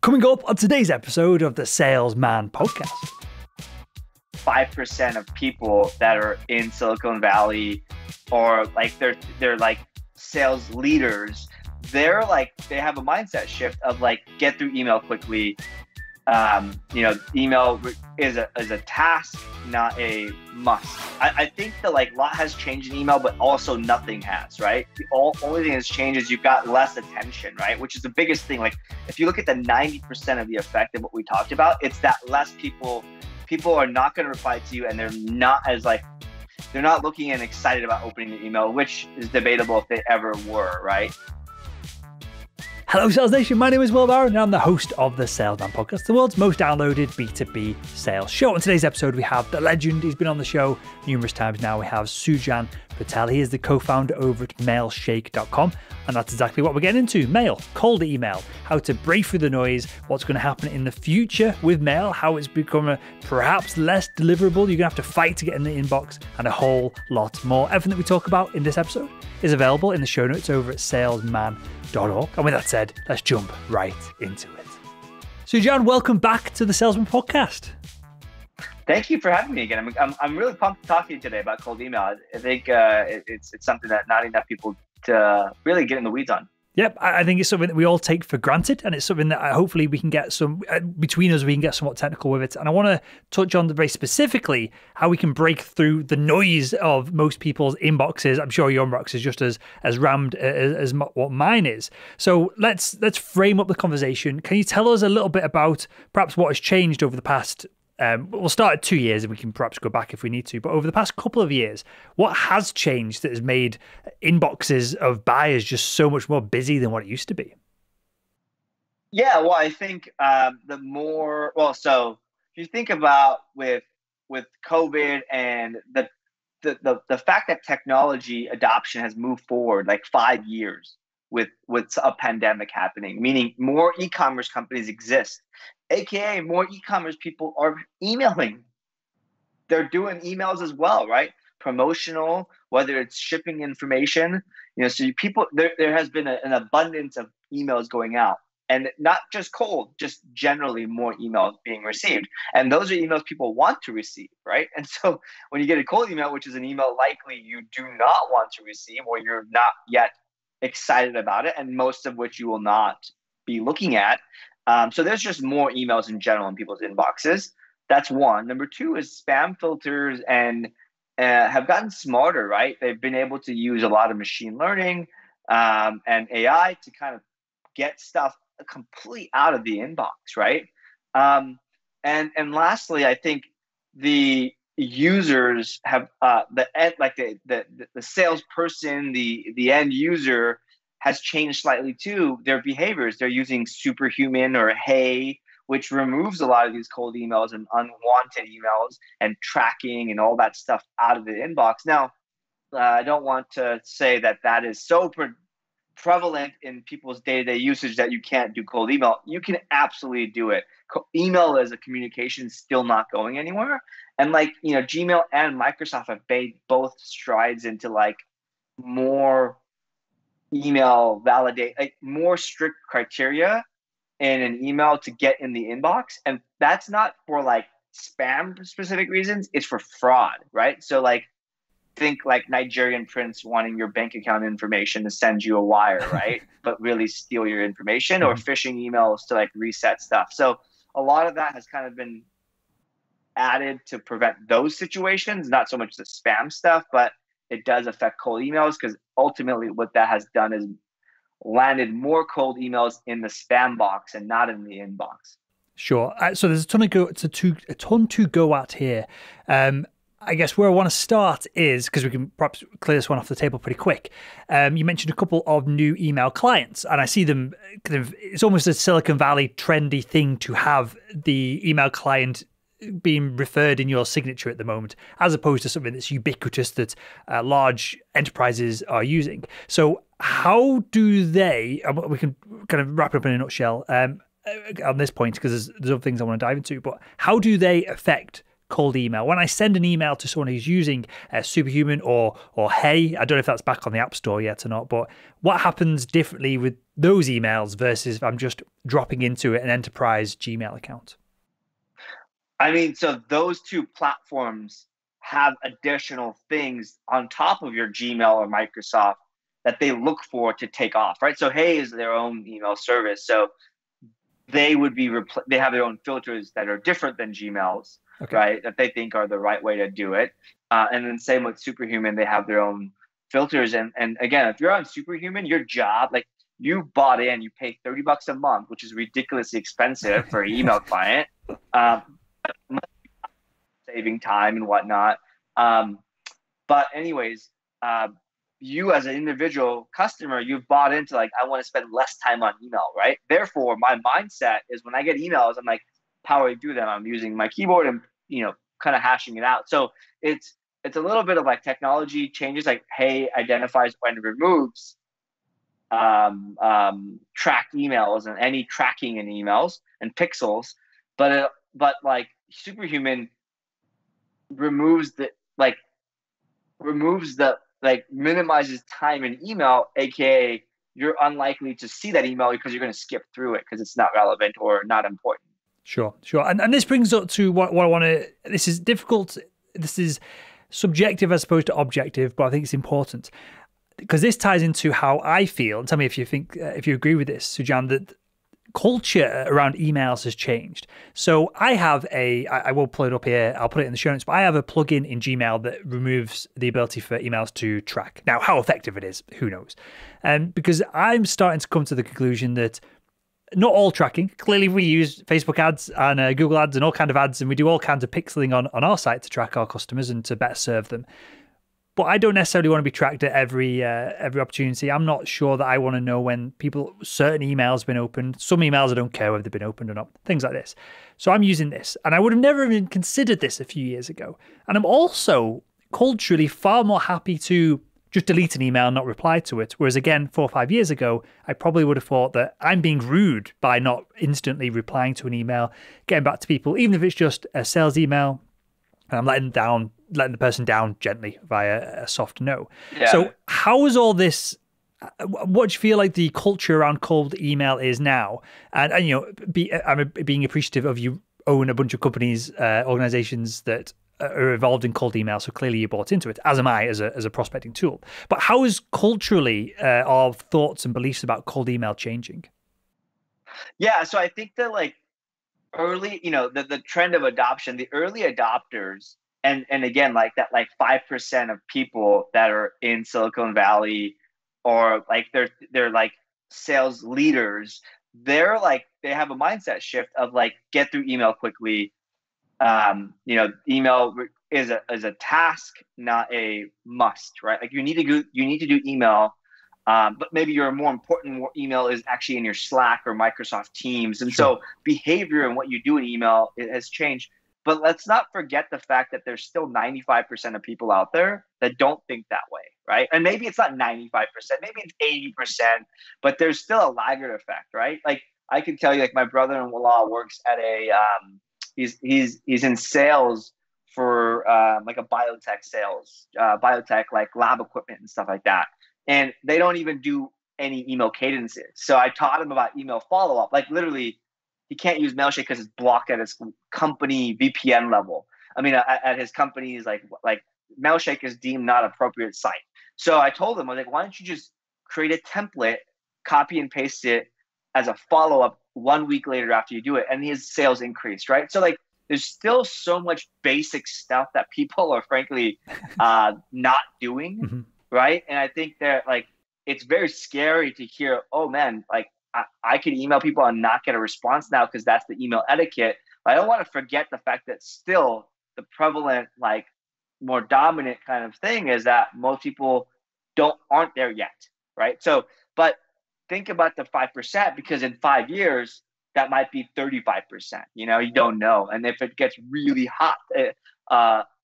Coming up on today's episode of the Salesman podcast. 5% of people that are in Silicon Valley or like they're like sales leaders, they have a mindset shift of like get through email quickly. Email is a task, not a must. I think that like a lot has changed in email, but also nothing has, right? The only thing that's changed is you've got less attention, right? Which is the biggest thing. Like if you look at the 90% of the effect of what we talked about, it's that less people are not going to reply to you, and they're not looking and excited about opening the email, which is debatable if they ever were, right? Hello, Sales Nation. My name is Will Barron, and I'm the host of the Salesman podcast, the world's most downloaded B2B sales show. On today's episode, we have the legend. He's been on the show numerous times now. We have Sujan Patel. He is the co-founder over at Mailshake.com, and that's exactly what we're getting into. Mail, cold email, how to break through the noise, what's going to happen in the future with mail, how it's become perhaps less deliverable. You're going to have to fight to get in the inbox, and a whole lot more. Everything that we talk about in this episode is available in the show notes over at salesman.org. And with that said, let's jump right into it. Sujan, welcome back to the Salesman podcast. Thank you for having me again. I'm really pumped to talk to you today about cold email. I think it's something that not enough people to really get in the weeds on. Yep, I think it's something that we all take for granted, and it's something that hopefully we can get between us, we can get somewhat technical with it. And I want to touch on very specifically how we can break through the noise of most people's inboxes. I'm sure your inbox is just as rammed as what mine is. So let's frame up the conversation. Can you tell us a little bit about perhaps what has changed over the past we'll start at 2 years, and we can perhaps go back if we need to. But over the past couple of years, what has changed that has made inboxes of buyers just so much more busy than what it used to be? Yeah, well, I think so if you think about with COVID and the fact that technology adoption has moved forward like 5 years with a pandemic happening, meaning more e-commerce companies exist, aka more e-commerce people are emailing. They're doing emails as well, right? Promotional, whether it's shipping information, so there has been an abundance of emails going out, and not just cold, just generally more emails being received. And those are emails people want to receive, right? And so when you get a cold email, which is an email likely you do not want to receive, or you're not yet excited about it, and most of which you will not be looking at. So there's just more emails in general in people's inboxes. That's one. Number two is spam filters and have gotten smarter, right? They've been able to use a lot of machine learning and AI to kind of get stuff completely out of the inbox, right? And lastly, I think the users have the salesperson, the end user has changed slightly too. Their behaviors, they're using Superhuman or Hey, which removes a lot of these cold emails and unwanted emails and tracking and all that stuff out of the inbox. Now, I don't want to say that is so prevalent in people's day-to-day usage that you can't do cold email. You can absolutely do it. Email as a communication is still not going anywhere. And Gmail and Microsoft have made both strides into more email more strict criteria in an email to get in the inbox. And that's not for spam specific reasons. It's for fraud, right? So think Nigerian prince wanting your bank account information to send you a wire, right? But really steal your information, or phishing emails to reset stuff. So a lot of that has kind of been added to prevent those situations, not so much the spam stuff, but it does affect cold emails, because ultimately what that has done is landed more cold emails in the spam box and not in the inbox. Sure. So there's a ton to go at here. I guess where I want to start is, because we can perhaps clear this one off the table pretty quick. You mentioned a couple of new email clients, and I see them it's almost a Silicon Valley trendy thing to have the email client being referred in your signature at the moment, as opposed to something that's ubiquitous that large enterprises are using. So how do they, we can kind of wrap it up in a nutshell on this point, because there's other things I want to dive into, but how do they affect cold email. When I send an email to someone who's using Superhuman or Hey, I don't know if that's back on the App Store yet or not, but what happens differently with those emails versus if I'm just dropping into an enterprise Gmail account? I mean, so those two platforms have additional things on top of your Gmail or Microsoft that they look for to take off, right? So Hey is their own email service. So they would be, they have their own filters that are different than Gmail's, Okay. right? That they think are the right way to do it. And then same with Superhuman, they have their own filters. And again, if you're on Superhuman, your job, like you bought in, you pay $30 a month, which is ridiculously expensive for an email client, saving time and whatnot. But anyways, you as an individual customer, you've bought into like, I want to spend less time on email, right? Therefore, my mindset is when I get emails, I'm like, how do I do them? I'm using my keyboard and, kind of hashing it out. So it's a little bit of like technology changes, like Hey identifies when it removes tracked emails and any tracking in emails and pixels, but like Superhuman removes the minimizes time in email, aka you're unlikely to see that email because you're going to skip through it because it's not relevant or not important. Sure. And this brings up to what I want to, this is difficult, this is subjective as opposed to objective, but I think it's important because this ties into how I feel. And tell me if you think, if you agree with this, Sujan, that culture around emails has changed. So I have I will pull it up here, I'll put it in the show notes, but I have a plugin in Gmail that removes the ability for emails to track. Now, how effective it is, who knows? Because I'm starting to come to the conclusion that not all tracking, clearly we use Facebook ads and Google ads and all kinds of ads, and we do all kinds of pixeling on our site to track our customers and to better serve them. But I don't necessarily want to be tracked at every opportunity. I'm not sure that I want to know when certain emails have been opened. Some emails I don't care whether they've been opened or not. Things like this. So I'm using this, and I would have never even considered this a few years ago. And I'm also culturally far more happy to just delete an email and not reply to it. Whereas again, 4 or 5 years ago, I probably would have thought that I'm being rude by not instantly replying to an email, getting back to people, even if it's just a sales email, and I'm letting the person down gently via a soft no. Yeah. So how is all this, what do you feel like the culture around cold email is now? And I'm being appreciative of you own a bunch of companies, organizations that are involved in cold email, so clearly you bought into it, as am I as a prospecting tool. But how is culturally our thoughts and beliefs about cold email changing? Yeah, so I think that like early, the trend of adoption, the early adopters, and again, like that, like 5% of people that are in Silicon Valley or like they're like sales leaders, they have a mindset shift of like get through email quickly. Email is a task, not a must, right? Like you need to do email, but maybe your more important email is actually in your Slack or Microsoft Teams. And so behavior and what you do in email has changed. But let's not forget the fact that there's still 95% of people out there that don't think that way, right? And maybe it's not 95%, maybe it's 80%, but there's still a laggard effect, right? Like I can tell you, like my brother-in-law works at he's in sales for like a biotech like lab equipment and stuff like that. And they don't even do any email cadences. So I taught him about email follow-up. Like literally, he can't use Mailshake because it's blocked at his company VPN level. I mean, at his company's like Mailshake is deemed not appropriate site. So I told him, I was like, why don't you just create a template, copy and paste it as a follow-up 1 week later after you do it, and his sales increased, right? So like there's still so much basic stuff that people are frankly not doing, mm-hmm. right? And I think that like it's very scary to hear, oh man, like I could email people and not get a response now because that's the email etiquette. But I don't want to forget the fact that still the prevalent, like more dominant kind of thing is that most people aren't there yet, right? So, but think about the 5% because in 5 years, that might be 35%, you don't know. And if it gets really hot,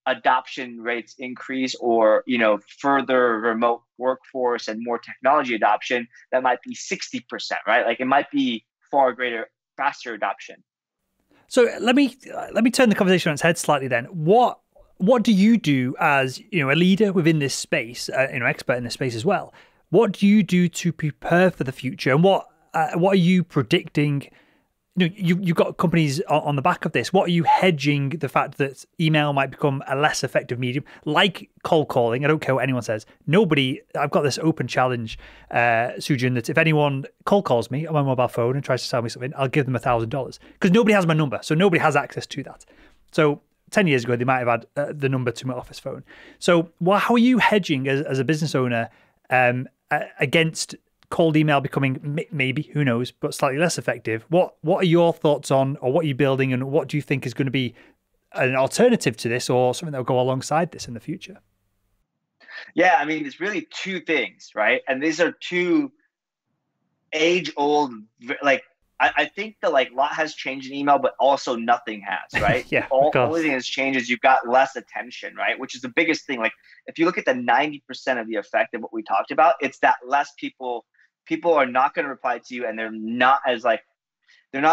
adoption rates increase or, further remote workforce and more technology adoption, that might be 60%, right? Like it might be far greater, faster adoption. So let me turn the conversation on its head slightly then. What do you do as, a leader within this space, expert in this space as well? What do you do to prepare for the future, and what are you predicting? You've got companies on the back of this. What are you hedging the fact that email might become a less effective medium, like cold calling? I don't care what anyone says. I've got this open challenge, Sujan, that if anyone cold calls me on my mobile phone and tries to sell me something, I'll give them $1,000 because nobody has my number. So nobody has access to that. So 10 years ago, they might have had the number to my office phone. So how are you hedging as a business owner against cold email becoming maybe, who knows, but slightly less effective? What are your thoughts on, or what are you building, and what do you think is going to be an alternative to this, or something that will go alongside this in the future? Yeah, I mean, it's really two things, right? And these are two age-old, like, I think that like a lot has changed in email, but also nothing has, right? Yeah, only thing that's changed is you've got less attention, right? Which is the biggest thing. Like, if you look at the 90% of the effect of what we talked about, it's that less people are not going to reply to you, and they're not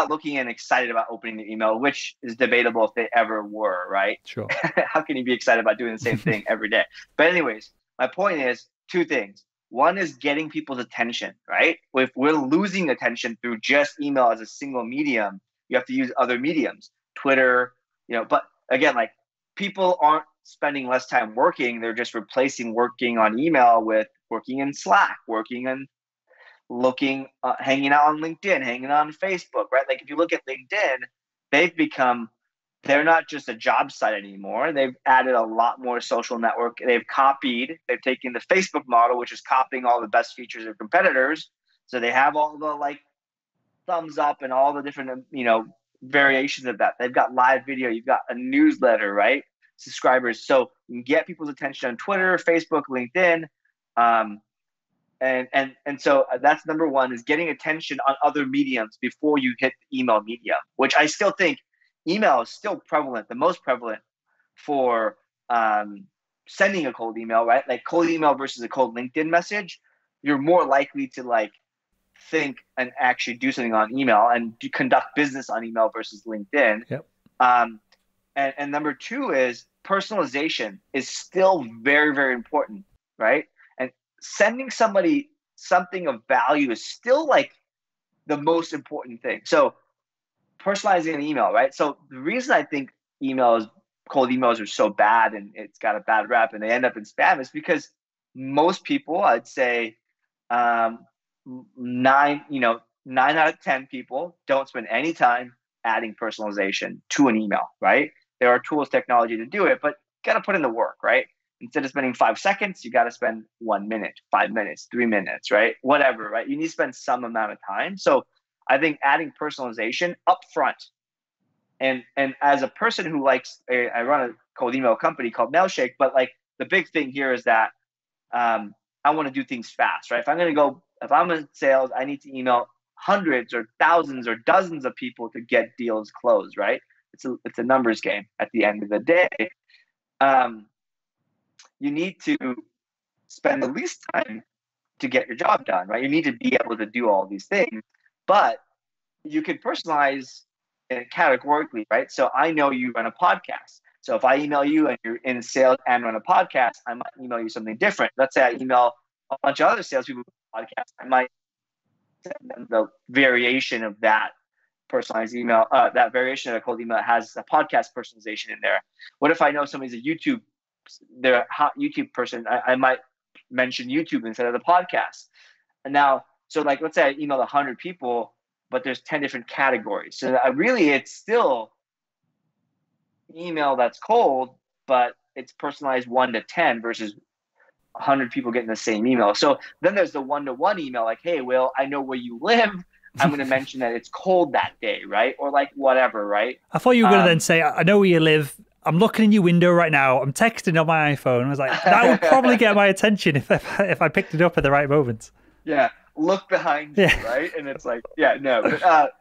looking and excited about opening the email, which is debatable if they ever were, right? Sure. How can you be excited about doing the same thing every day? But anyways, my point is two things. One is getting people's attention, right? If we're losing attention through just email as a single medium, you have to use other mediums, Twitter, but again, like, people aren't spending less time working. They're just replacing working on email with working in Slack, working in hanging out on LinkedIn, hanging out on Facebook, right? Like, if you look at LinkedIn, they're not just a job site anymore. They've added a lot more social network. They've taken the Facebook model, which is copying all the best features of competitors. So they have all the like thumbs up and all the different, variations of that. They've got live video. You've got a newsletter, right? Subscribers. So you can get people's attention on Twitter, Facebook, LinkedIn. And so that's number one, is getting attention on other mediums before you hit the email medium, which I still think email is still prevalent, the most prevalent for sending a cold email, right? Like, cold email versus a cold LinkedIn message, you're more likely to like think and actually do something on email and conduct business on email versus LinkedIn. Yep. And number two is personalization is still very, very important, right? And sending somebody something of value is still like the most important thing. So personalizing an email, right? So the reason I think cold emails are so bad and it's got a bad rep and they end up in spam is because most people, I'd say 9 out of 10 people don't spend any time adding personalization to an email, right? There are tools, technology to do it, but got to put in the work, right? Instead of spending 5 seconds, you got to spend 1 minute, 5 minutes, 3 minutes, right? Whatever, right? You need to spend some amount of time. So I think adding personalization upfront, and as a person who likes, I run a cold email company called Mailshake, but like the big thing here is that I want to do things fast, right? If I'm in sales, I need to email hundreds or thousands or dozens of people to get deals closed, right? It's a numbers game at the end of the day. You need to spend the least time to get your job done, right? You need to be able to do all these things, but you could personalize it categorically, right? So I know you run a podcast. So if I email you and you're in sales and run a podcast, I might email you something different. Let's say I email a bunch of other salespeople on a podcast. I might send them the variation of that personalized email, that variation of a cold email that has a podcast personalization in there. What if I know somebody's they're a hot YouTube person? I might mention YouTube instead of the podcast. And now, so like, let's say I emailed 100 people, but there's 10 different categories. So it's still email that's cold, but it's personalized 1 to 10 versus 100 people getting the same email. So then there's the 1-to-1 email, like, hey, Will, I know where you live. I'm going to mention that it's cold that day, right? Or like whatever, right? I thought you were going to then say, I know where you live. I'm looking in your window right now. I'm texting on my iPhone. I was like, that would probably get my attention if I picked it up at the right moment. Yeah. Look behind you, right? And it's like, yeah, no. But,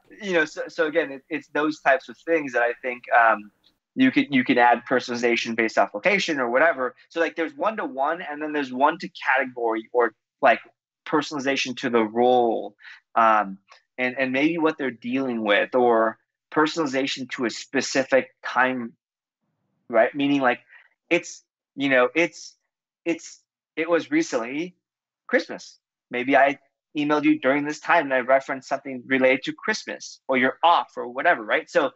so again, it's those types of things that I think you can add personalization based off location or whatever. So like there's 1-to-1 and then there's 1 to category or like personalization to the role and maybe what they're dealing with or personalization to a specific time, right? Meaning like it's, you know, it's, it was recently Christmas. Maybe I emailed you during this time and I referenced something related to Christmas or you're off or whatever, right? So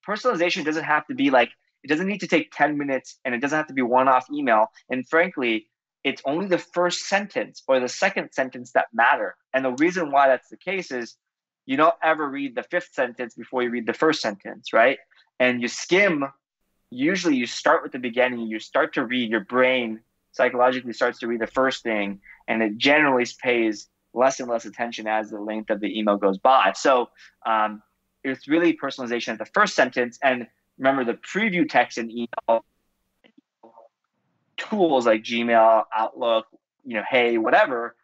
personalization doesn't have to be like, it doesn't need to take 10 minutes and it doesn't have to be one-off email. And frankly, it's only the first sentence or the second sentence that matter. And the reason why that's the case is you don't ever read the fifth sentence before you read the first sentence, right? And you skim, usually you start with the beginning, you start to read, your brain psychologically starts to read the first thing, and it generally pays less and less attention as the length of the email goes by. So it's really personalization at the first sentence. And remember, the preview text in email tools like Gmail, Outlook, Hey, whatever,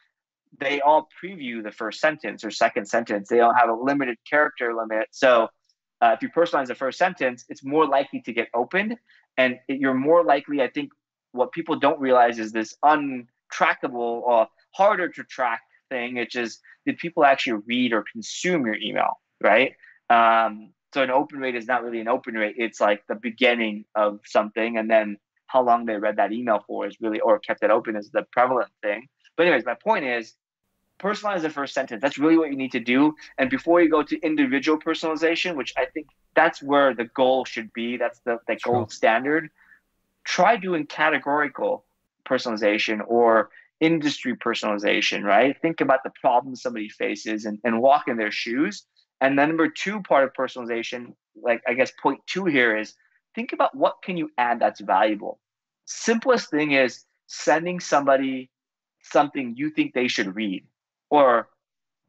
they all preview the first sentence or second sentence. They all have a limited character limit. So if you personalize the first sentence, it's more likely to get opened. And you're more likely, I think, what people don't realize is this untrackable or harder to track thing, which is, did people actually read or consume your email, right? So an open rate is not really an open rate. It's like the beginning of something. And then how long they read that email for is really, or kept it open, is the prevalent thing. But anyways, my point is, personalize the first sentence. That's really what you need to do. And before you go to individual personalization, which I think that's where the goal should be, that's the gold standard, try doing categorical personalization or industry personalization, right? Think about the problems somebody faces and walk in their shoes. And then number two part of personalization, like I guess point two here, is think about what can you add that's valuable. Simplest thing is sending somebody something you think they should read, or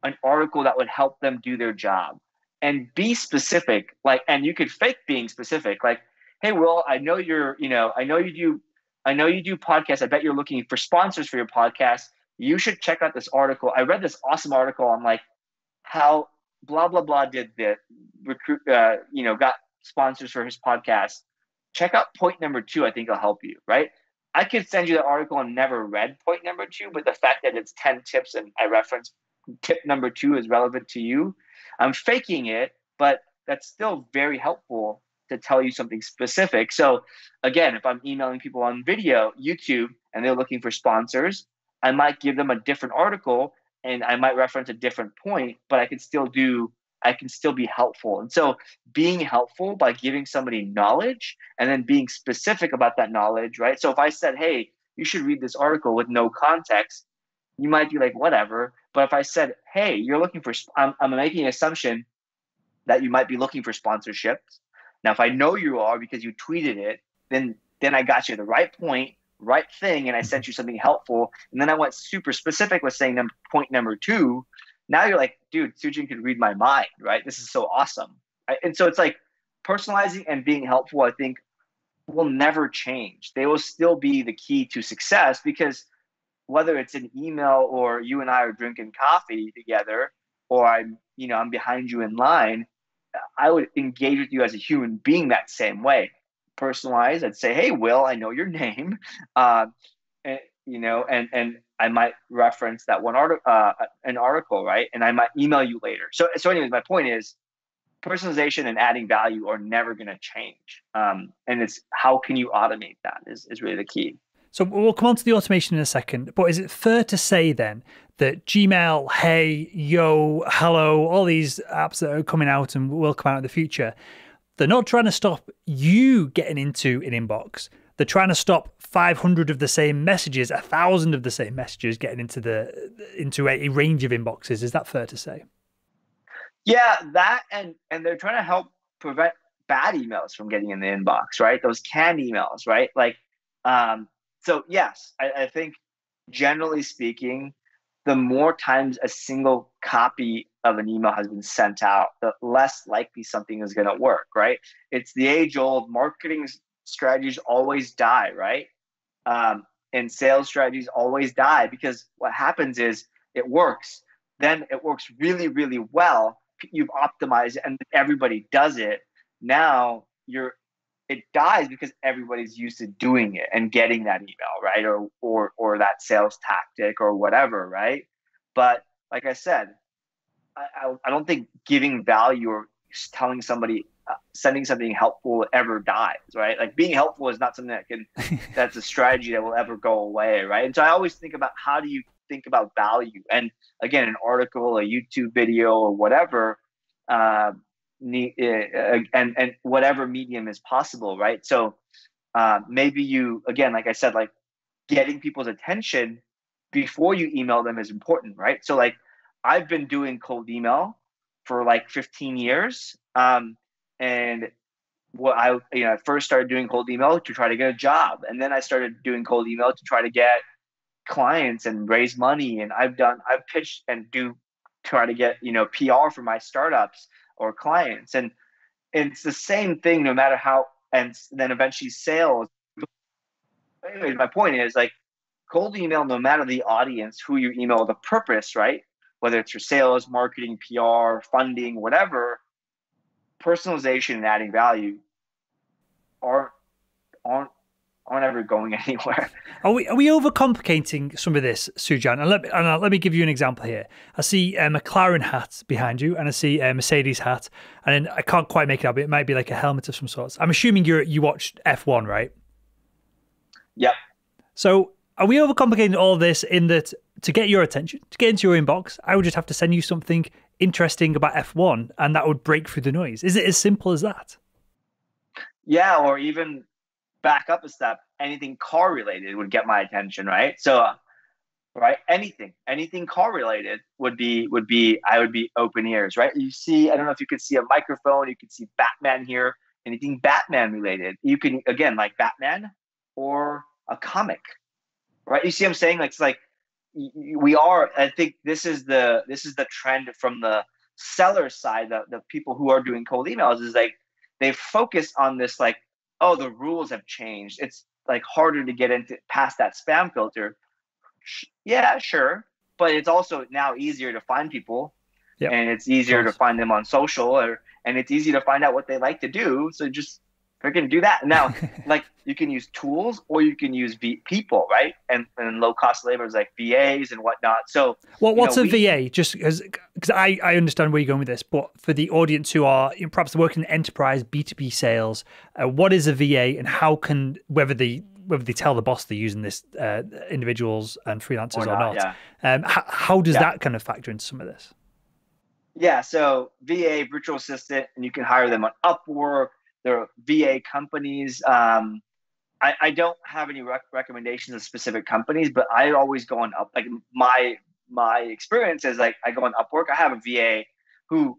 an article that would help them do their job. And be specific, and you could fake being specific, like, hey, Will, I know you do podcasts. I bet you're looking for sponsors for your podcast. You should check out this article. I read this awesome article on like how blah, blah, blah did the got sponsors for his podcast. Check out point number two. I think it'll help you, right? I could send you the article and never read point number two, but the fact that it's 10 tips and I reference tip number two is relevant to you. I'm faking it, but that's still very helpful to tell you something specific. So again, if I'm emailing people on video, YouTube, and they're looking for sponsors, I might give them a different article and I might reference a different point, but I can still be helpful. And so being helpful by giving somebody knowledge and then being specific about that knowledge, right? So if I said, hey, you should read this article with no context, you might be like, whatever. But if I said, hey, you're looking for, I'm making an assumption that you might be looking for sponsorships. Now, if I know you are because you tweeted it, then I got you the right point, right thing, and I sent you something helpful. And then I went super specific with saying point number two. Now you're like, dude, Sujan could read my mind, right? This is so awesome. And so it's like personalizing and being helpful, I think, will never change. They will still be the key to success, because whether it's an email or you and I are drinking coffee together, or I'm behind you in line, I would engage with you as a human being that same way. Personalized, I'd say, hey, Will, I know your name. And I might reference that one an article, right? And I might email you later. So anyways, my point is, personalization and adding value are never going to change. And it's how can you automate that is really the key. So we'll come on to the automation in a second, but is it fair to say then that Gmail, Hey, Yo, Hello, all these apps that are coming out and will come out in the future, they're not trying to stop you getting into an inbox. They're trying to stop 500 of the same messages, 1,000 of the same messages getting into a range of inboxes. Is that fair to say? Yeah, that and they're trying to help prevent bad emails from getting in the inbox, right? Those canned emails, right? So yes, I think generally speaking, the more times a single copy of an email has been sent out, the less likely something is going to work, right? It's the age-old marketing strategies always die, right? And sales strategies always die, because what happens is it works. Then it works really, really well. You've optimized it and everybody does it. Now it dies because everybody's used to doing it and getting that email, right? Or that sales tactic or whatever, right? But like I said, I don't think giving value or telling somebody, sending something helpful ever dies, right? Like being helpful is not something that's a strategy that will ever go away, right? And so I always think about, how do you think about value? And again, an article, a YouTube video, or whatever, and whatever medium is possible, right? So maybe you, again, like I said, like getting people's attention before you email them is important, right? So like I've been doing cold email for like 15 years. And what I first started doing cold email to try to get a job. And then I started doing cold email to try to get clients and raise money. And I've pitched and try to get, PR for my startups or clients. And it's the same thing no matter how, and then eventually sales. Anyways, my point is like cold email, no matter the audience, who you email, the purpose, right? Whether it's your sales, marketing, PR, funding, whatever, personalization and adding value aren't ever going anywhere. Are we overcomplicating some of this, Sujan? And let me give you an example here. I see a McLaren hat behind you, and I see a Mercedes hat, and then I can't quite make it out, but it might be like a helmet of some sorts. I'm assuming you watched F1, right? Yep. So are we overcomplicating all this in that to get your attention, to get into your inbox, I would just have to send you something interesting about F1 and that would break through the noise? Is it as simple as that? Yeah, or even back up a step, anything car related would get my attention, right? So, right, anything car related would be I would be open ears, right? You see, I don't know if you could see a microphone, you could see Batman here, anything Batman related. You can, again, like Batman or a comic, right? You see what I'm saying? Like, it's like I think this is the trend from the seller side, the people who are doing cold emails, is like they focus on this, like, oh, the rules have changed. It's like harder to get into past that spam filter. Yeah, sure. But it's also now easier to find people. Yep. And it's easier to find them on social, and it's easy to find out what they like to do. So just freaking do that. Now, like, you can use tools or you can use people, right? And low cost labor is like VAs and whatnot. So, well, what's a VA? Just because I understand where you're going with this, but for the audience who are perhaps working in enterprise B2B sales, what is a VA, and how can whether they tell the boss they're using this individuals and freelancers or not? Yeah. How does that kind of factor into some of this? Yeah, so VA, virtual assistant, and you can hire them on Upwork. There are VA companies. I don't have any recommendations of specific companies, but I always go on like my experience is like I go on Upwork. I have a VA who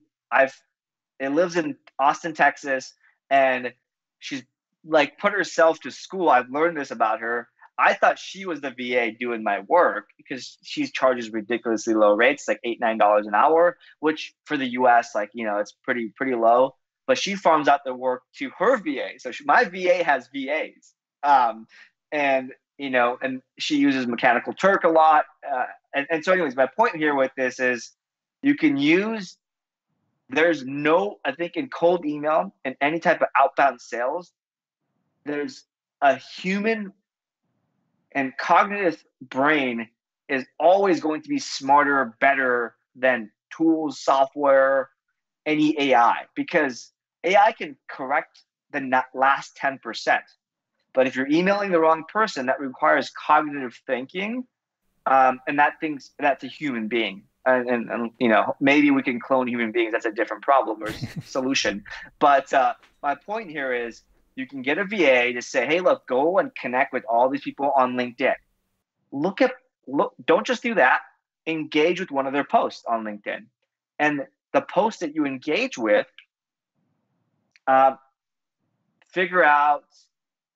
it lives in Austin, Texas, and she's like put herself to school. I've learned this about her. I thought she was the VA doing my work because she charges ridiculously low rates, like $8-9 an hour, which for the US, like, it's pretty low. But she farms out the work to her VA. So my VA has VAs. And she uses Mechanical Turk a lot. And so anyways, my point here with this is you can use, I think in cold email and any type of outbound sales, there's a human and cognitive brain is always going to be smarter, better than tools, software, any AI, because AI can correct the last 10%. But if you're emailing the wrong person, that requires cognitive thinking. And that's a human being. And maybe we can clone human beings. That's a different problem or solution. But my point here is you can get a VA to say, hey, look, go and connect with all these people on LinkedIn. Don't just do that. Engage with one of their posts on LinkedIn. And the post that you engage with, figure out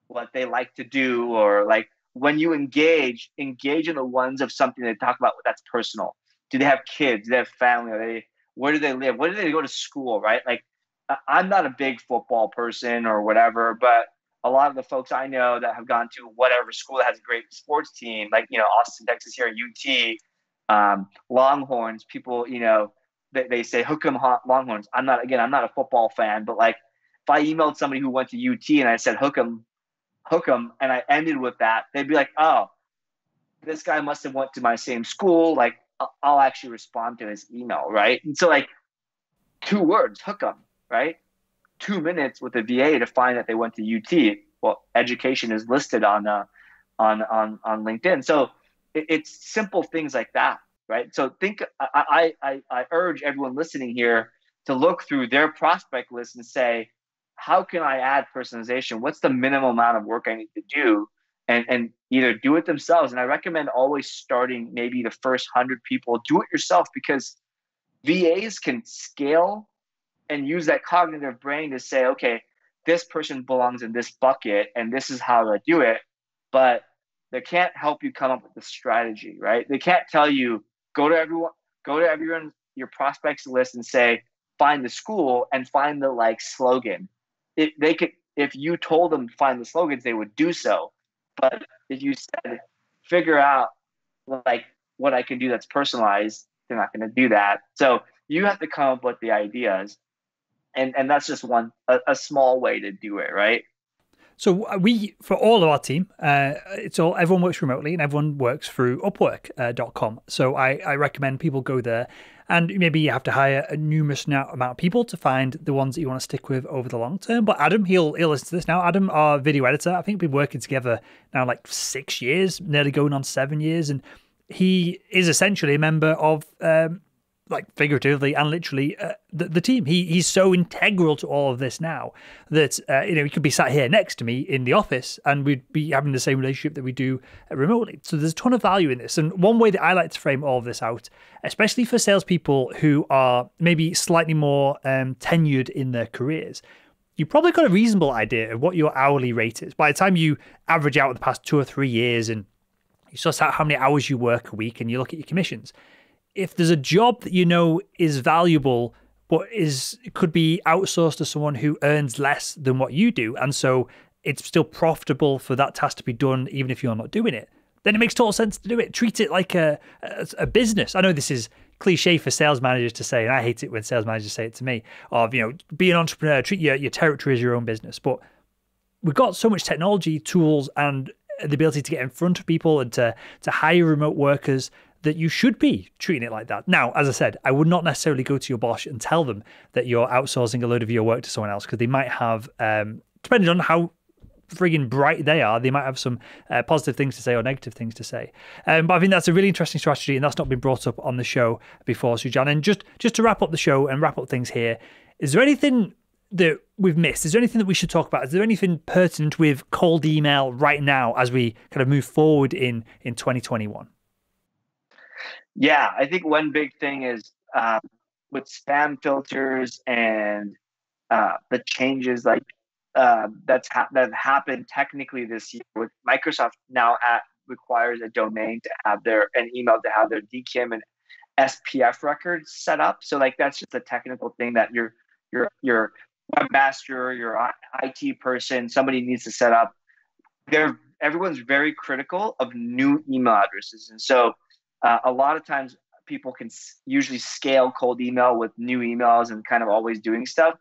what they like to do, or like when you engage in the ones of something they talk about that's personal. Do they have kids? Do they have family? Where do they live? Where do they go to school? Right? Like, I'm not a big football person or whatever, but a lot of the folks I know that have gone to whatever school that has a great sports team, like, Austin, Texas here, UT, Longhorns, people, they say Hook'em Longhorns. I'm not a football fan, but like if I emailed somebody who went to UT and I said Hook'em, and I ended with that, they'd be like, oh, this guy must have went to my same school. Like, I'll actually respond to his email, right? And so, like, 2 words, Hook'em. right? 2 minutes with a VA to find that they went to UT. Well, education is listed on LinkedIn. So it's simple things like that, right? So I urge everyone listening here to look through their prospect list and say, how can I add personalization? What's the minimum amount of work I need to do? And either do it themselves. And I recommend always starting maybe the first 100 people, do it yourself, because VAs can scale and use that cognitive brain to say, okay, this person belongs in this bucket and this is how to do it. But they can't help you come up with the strategy, right? They can't tell you, go to everyone, your prospects list and say, find the school and find the like slogan. If you told them to find the slogans, they would do so. But if you said, figure out like what I can do that's personalized, they're not going to do that. So you have to come up with the ideas. And that's just a small way to do it, right? So for all of our team, everyone works remotely and everyone works through Upwork.com. So I recommend people go there, and maybe you have to hire a numerous amount of people to find the ones that you want to stick with over the long term. But Adam, he'll listen to this now. Adam, our video editor, I think we've been working together now like 6 years, nearly going on 7 years, and he is essentially a member of like figuratively and literally the team. He's so integral to all of this now that he could be sat here next to me in the office and we'd be having the same relationship that we do remotely. So there's a ton of value in this. And one way that I like to frame all of this out, especially for salespeople who are maybe slightly more tenured in their careers, you probably got a reasonable idea of what your hourly rate is. By the time you average out the past 2 or 3 years and you suss out how many hours you work a week and you look at your commissions, if there's a job that you know is valuable, but could be outsourced to someone who earns less than what you do, and so it's still profitable for that task to be done even if you're not doing it, then it makes total sense to do it. Treat it like a business. I know this is cliche for sales managers to say, and I hate it when sales managers say it to me, of, be an entrepreneur, treat your territory as your own business. But we've got so much technology, tools, and the ability to get in front of people and to hire remote workers that you should be treating it like that. Now, as I said, I would not necessarily go to your boss and tell them that you're outsourcing a load of your work to someone else, because they might have, depending on how frigging bright they are, they might have some positive things to say or negative things to say. But I think that's a really interesting strategy, and that's not been brought up on the show before, Sujan. And just to wrap up the show and wrap up things here, is there anything that we've missed? Is there anything that we should talk about? Is there anything pertinent with cold email right now as we kind of move forward in 2021? Yeah, I think one big thing is with spam filters and the changes like that happened technically this year. With Microsoft now requires a domain to have an email to have their DKIM and SPF records set up. So like that's just a technical thing that your webmaster, your IT person, somebody needs to set up. Everyone's very critical of new email addresses, and so a lot of times people can usually scale cold email with new emails and kind of always doing stuff.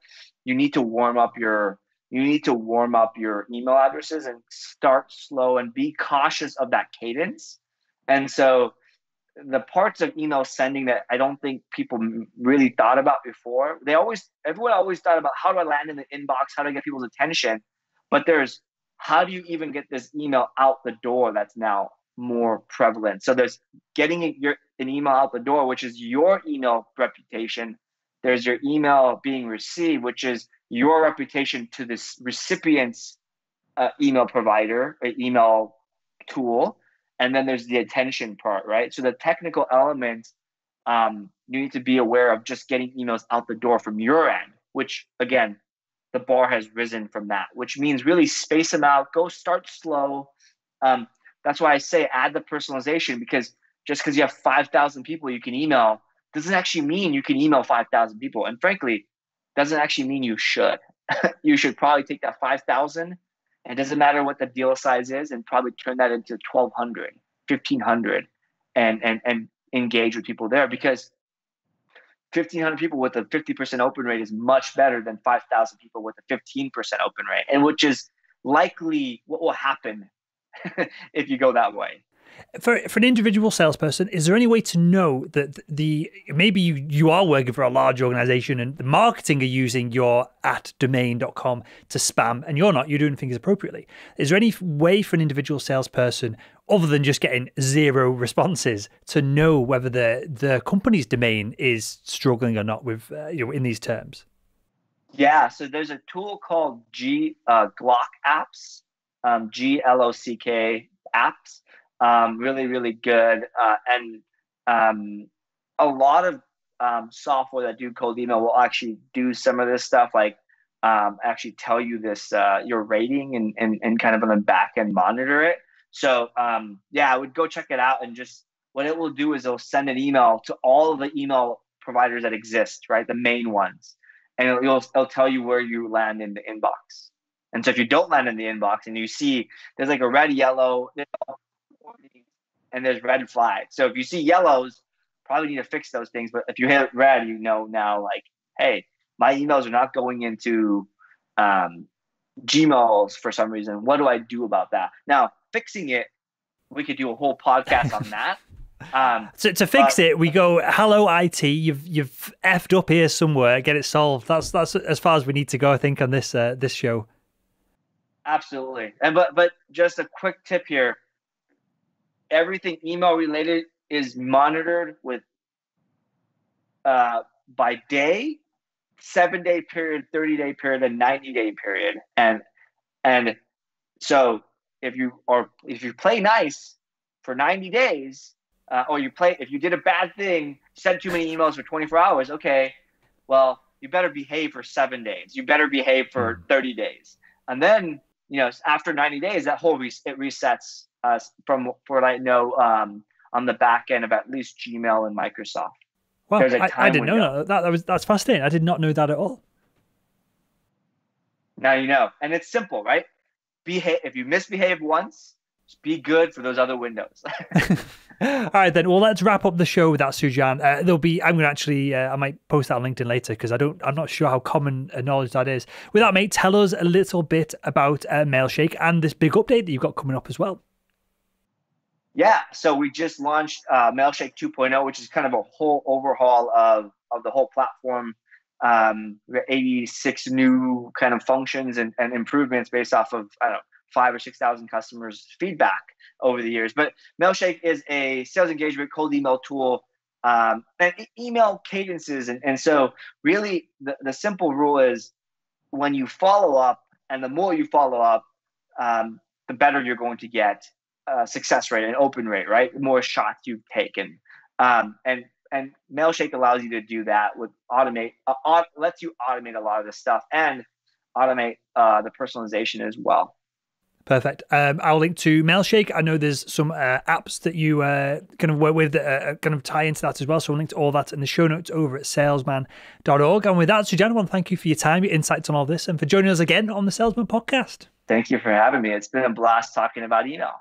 You need to warm up your email addresses and start slow and be cautious of that cadence. And so the parts of email sending that I don't think people really thought about before, everyone always thought about, how do I land in the inbox? How do I get people's attention? But there's, how do you even get this email out the door? That's now more prevalent. So there's getting an email out the door, which is your email reputation. There's your email being received, which is your reputation to this recipient's email provider or email tool. And then there's the attention part, right? So the technical elements, you need to be aware of just getting emails out the door from your end, which again, the bar has risen from that, which means really space them out, go start slow. That's why I say add the personalization, because just because you have 5,000 people you can email doesn't actually mean you can email 5,000 people. And frankly, doesn't actually mean you should. You should probably take that 5,000, and it doesn't matter what the deal size is, and probably turn that into 1,200, 1,500 and engage with people there, because 1,500 people with a 50% open rate is much better than 5,000 people with a 15% open rate, and which is likely what will happen if you go that way. For an individual salesperson, is there any way to know that maybe you are working for a large organization and the marketing are using your @domain.com to spam and you're not, you're doing things appropriately? Is there any way for an individual salesperson, other than just getting 0 responses, to know whether the company's domain is struggling or not with in these terms? Yeah, so there's a tool called Glock Apps, GLOCK apps. Really, really good. And a lot of software that do cold email will actually do some of this stuff, like actually tell you this your rating and kind of on the back end monitor it. So yeah, I would go check it out, and just what it will do is it'll send an email to all of the email providers that exist, right? The main ones. And it'll tell you where you land in the inbox. And so if you don't land in the inbox and you see there's like a red, yellow, and there's red flags. So if you see yellows, probably need to fix those things. But if you hit red, you know now, like, hey, my emails are not going into Gmails for some reason. What do I do about that? Now, fixing it, we could do a whole podcast on that. So to fix it, we go, hello IT, you've effed up here somewhere, get it solved. That's as far as we need to go, I think, on this show. Absolutely. And but just a quick tip here. Everything email related is monitored with by day, 7-day period, 30-day period, and 90-day period. And so if you play nice for 90 days, or if you did a bad thing, sent too many emails for 24 hours, okay, well, you better behave for 7 days. You better behave for 30 days. And then, after 90 days, that whole it resets from what I know on the back end of at least Gmail and Microsoft. Well, I didn't know that. That's fascinating. I did not know that at all. Now you know. And it's simple, right? If you misbehave once, just be good for those other windows. All right, then. Well, let's wrap up the show with that, Sujan. I'm going to actually, I might post that on LinkedIn later because I'm not sure how common knowledge that is. With that, mate, tell us a little bit about Mailshake and this big update that you've got coming up as well. Yeah, so we just launched Mailshake 2.0, which is kind of a whole overhaul of the whole platform. We got 86 new kind of functions and improvements based off of, 5,000 or 6,000 customers' feedback over the years. But Mailshake is a sales engagement cold email tool and email cadences. And so really the simple rule is when you follow up, and the more you follow up, the better you're going to get success rate and open rate, right? The more shots you've taken. And Mailshake allows you to do that with lets you automate a lot of this stuff and automate the personalization as well. Perfect. I'll link to Mailshake. I know there's some apps that you kind of work with that kind of tie into that as well. So I'll link to all that in the show notes over at salesman.org. And with that, Sujan, I want to thank you for your time, your insights on all this, and for joining us again on the Salesman podcast. Thank you for having me. It's been a blast talking about email.